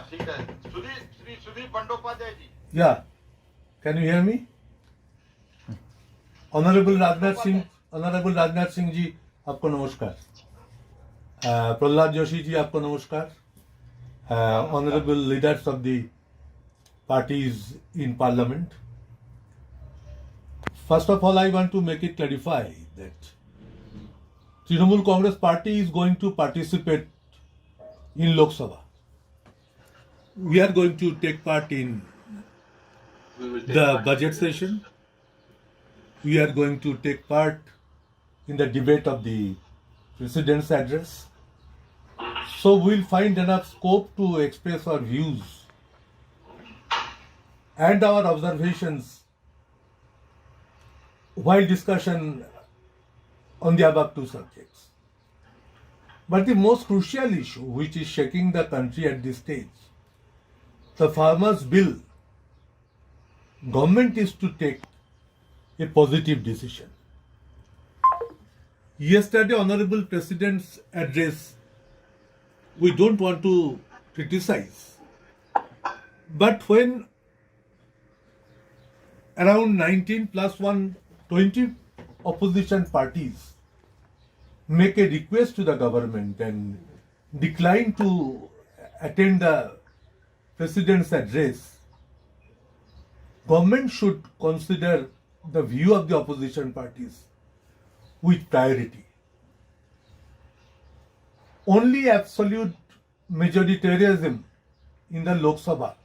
ठीक है श्री सुदीप बंडोपाध्याय जी Yeah, can you hear me? Honorable Rajnath Singh जी आपको नमस्कार. प्रहलाद जोशी जी आपको नमस्कार. Honorable leaders of the parties in parliament. First of all, I want to make it clarify that Trinamool Congress party is going to participate in Lok Sabha. We are going to take part in the budget session. We are going to take part in the debate of the President's address. So we'll find enough scope to express our views and our observations while discussion on the above two subjects. But the most crucial issue which is shaking the country at this stage, the farmers' bill, government is to take a positive decision. Yesterday, Honorable President's address, we don't want to criticize. But when around 19 plus 1, 20 opposition parties make a request to the government and decline to attend the President's address, government should consider the view of the opposition parties with priority. Only absolute majoritarianism in the Lok Sabha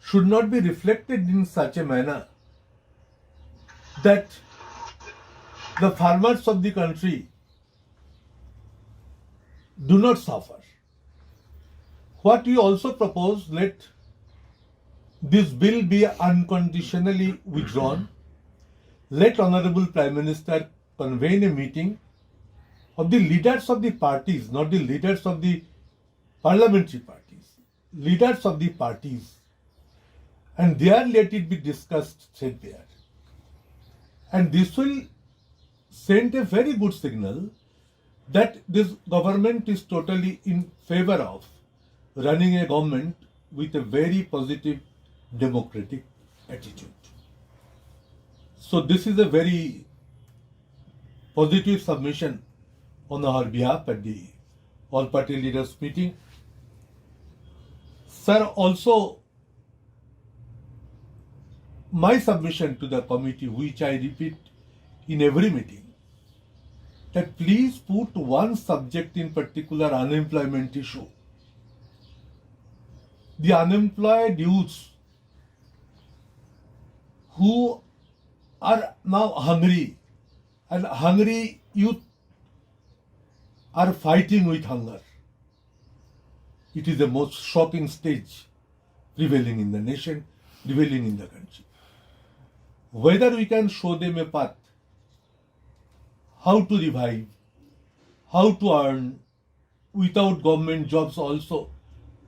should not be reflected in such a manner that the farmers of the country do not suffer. What we also propose, let this bill be unconditionally withdrawn. Let Honorable Prime Minister convene a meeting of the leaders of the parties, not the leaders of the parliamentary parties, leaders of the parties, and there let it be discussed straight there. And this will send a very good signal that this government is totally in favor of running a government with a very positive democratic attitude. So this is a very positive submission on our behalf at the all-party leaders meeting. Sir, also my submission to the committee, which I repeat in every meeting, that please put one subject in particular, unemployment issue. The unemployed youths who are now hungry, and hungry youth are fighting with hunger. It is the most shocking stage prevailing in the nation, prevailing in the country. Whether we can show them a path, how to revive, how to earn without government jobs also,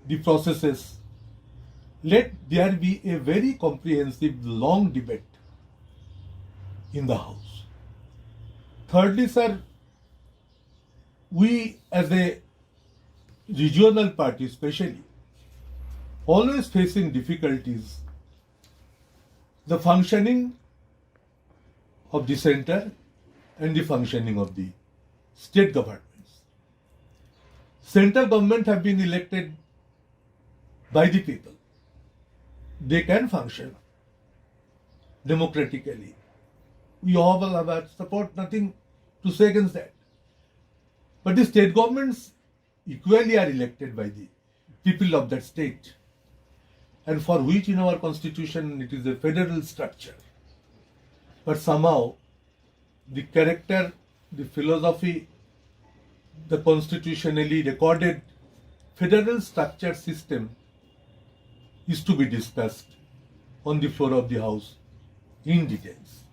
the processes. Let there be a very comprehensive, long debate in the House. Thirdly, sir, we as a regional party especially, always facing difficulties, the functioning of the center and the functioning of the state governments. Central government have been elected by the people. They can function democratically. We all have our support, nothing to say against that. But the state governments equally are elected by the people of that state, and for which in our constitution it is a federal structure. But somehow the character, the philosophy, the constitutionally recorded federal structure system is to be discussed on the floor of the House in details.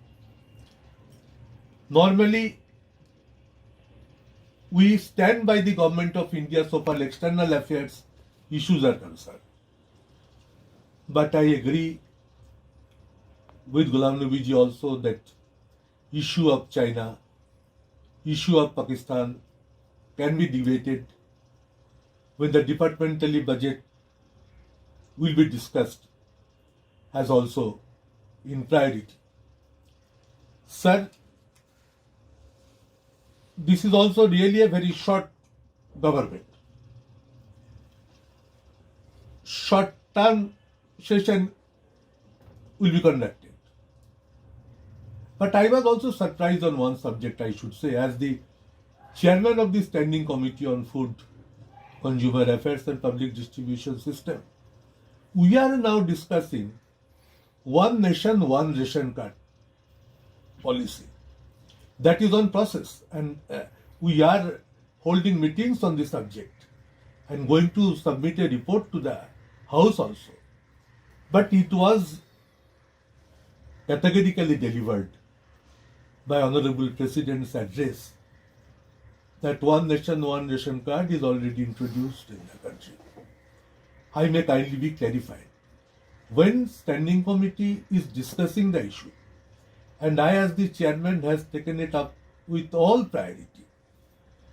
Normally, we stand by the government of India so far external affairs issues are concerned. But I agree with Ghulam Nabi ji also that issue of China, issue of Pakistan can be debated when the departmentally budget will be discussed as also in priority. Sir, this is also really a very short government. Short-term session will be conducted. But I was also surprised on one subject, I should say, as the chairman of the Standing Committee on Food, Consumer Affairs and Public Distribution System. We are now discussing one nation, one ration card policy. That is on process, and we are holding meetings on this subject and going to submit a report to the House also. But it was categorically delivered by Honorable President's address that one nation, one ration card is already introduced in the country. I may kindly be clarified. When Standing Committee is discussing the issue, and I as the chairman has taken it up with all priority,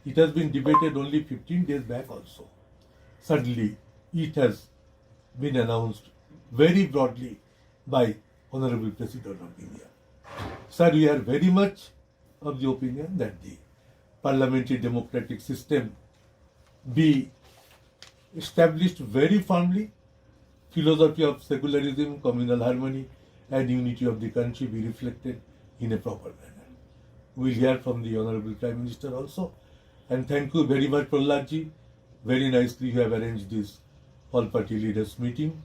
it has been debated only 15 days back also. Suddenly, it has been announced very broadly by Honorable President of India. Sir, we are very much of the opinion that the parliamentary democratic system be established very firmly, philosophy of secularism, communal harmony and unity of the country be reflected in a proper manner. We will hear from the Honorable Prime Minister also. And thank you very much, Prahladji. Very nicely you have arranged this all-party leaders meeting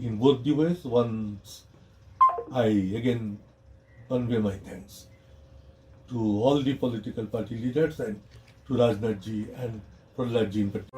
in both the ways. Once I again convey my thanks to all the political party leaders and to Rajnath ji and Prahladji in particular.